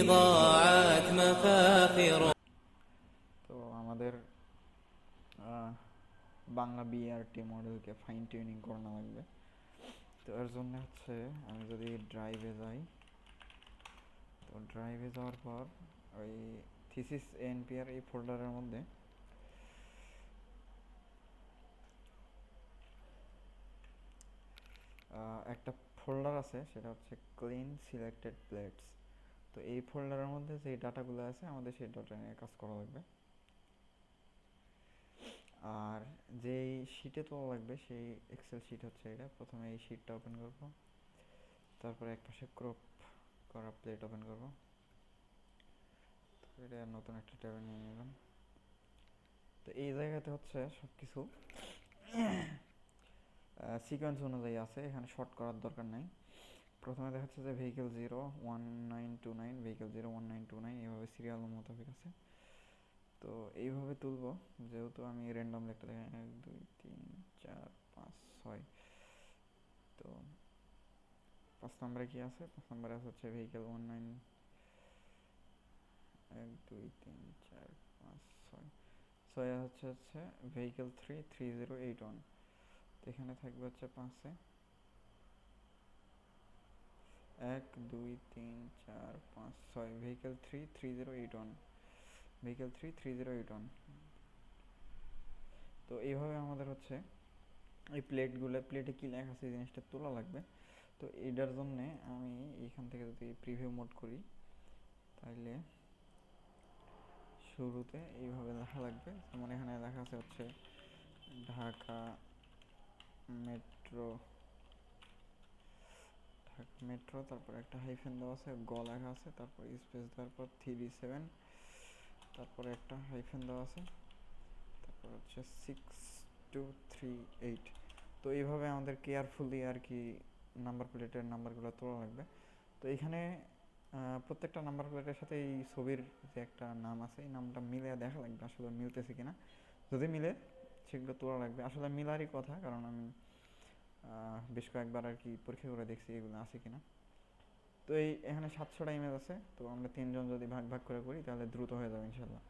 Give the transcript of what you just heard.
ضاعت مفاخر তো আমাদের Bangla BRT মডেলকে fine tuning করানো লাগবে। তো এর জন্য হচ্ছে আমি যদি ড্রাইভে যাই, তো ড্রাইভে যাওয়ার পর ওই থিসিস এনপিআর এই ফোল্ডারের মধ্যে একটা ফোল্ডার আছে, সেটা হচ্ছে ক্লিন সিলেক্টেড প্লেটস। তো এই ফোল্ডারের মধ্যে যে ডাটাগুলো আছে আমাদের সেই ডাটা নিয়ে কাজ করা লাগবে। আর যেই শিটে তোলা লাগবে সেই এক্সেল শিট হচ্ছে এটা। প্রথমে এই শিটটা ওপেন করব, তারপরে এক পাশে ক্রপ করা প্লেট ওপেন করব। এটা নতুন একটা ট্যাবে নিয়ে নিলাম। তো এই জায়গাতে হচ্ছে সব কিছু সিকোয়েন্স অনুযায়ী আছে, এখানে শর্ট করার দরকার নাই। প্রথমে দেখাচ্ছে যে ভেহিকেল 01929, ভেহিকেল 01929 এইভাবে সিরিয়াল মোতাবেক আছে। তো এইভাবে তুলব, যেহেতু আমি র্যান্ডম একটা দেখে 1 2 3 4 5 6। তো 5 নম্বরে কি আছে? 5 নম্বরে আছে হচ্ছে ভেহিকেল 19, 1 2 3 4 5 6। ছয় হচ্ছে ভেহিকেল 33081। তো এখানে থাকবে হচ্ছে 5-এ 1 2 3 4 5 6, ভেহিকেল 33081, ভেহিকেল 33081। তো এইভাবে আমাদের হচ্ছে এই প্লেটে কী লেখা আছে এই জিনিসটা তোলা লাগবে। তো এটার জন্যে আমি এইখান থেকে যদি প্রিভিউ মোড করি, তাহলে শুরুতে এইভাবে লেখা লাগবে। যেমন এখানে লেখা আছে হচ্ছে ঢাকা মেট্রো, তারপর একটা হাইফেন দেওয়া আছে, লেখা আছে, তারপর স্পেস দেওয়ার পর 37, তারপরে একটা হাইফেন দেওয়া আছে, তারপর হচ্ছে 6238। তো এইভাবে আমাদের কেয়ারফুলি আর কি নাম্বার প্লেটের নাম্বারগুলো তোলা লাগবে। তো এইখানে প্রত্যেকটা নাম্বার প্লেটের সাথে এই ছবির যে একটা নাম আছে এই নামটা মিলে দেখা লাগবে আসলে মিলতেছে কিনা। যদি মিলে সেগুলো তোলা লাগবে, আসলে মিলারই কথা, কারণ আমি বেশ কয়েকবার আর কি পরীক্ষা করে দেখছি এগুলো আছে কিনা। তো এই এখানে 700টা ইমেজ আছে, তো আমরা 3 জন যদি ভাগ ভাগ করে করি তাহলে দ্রুত হয়ে যাবে ইনশাল্লাহ।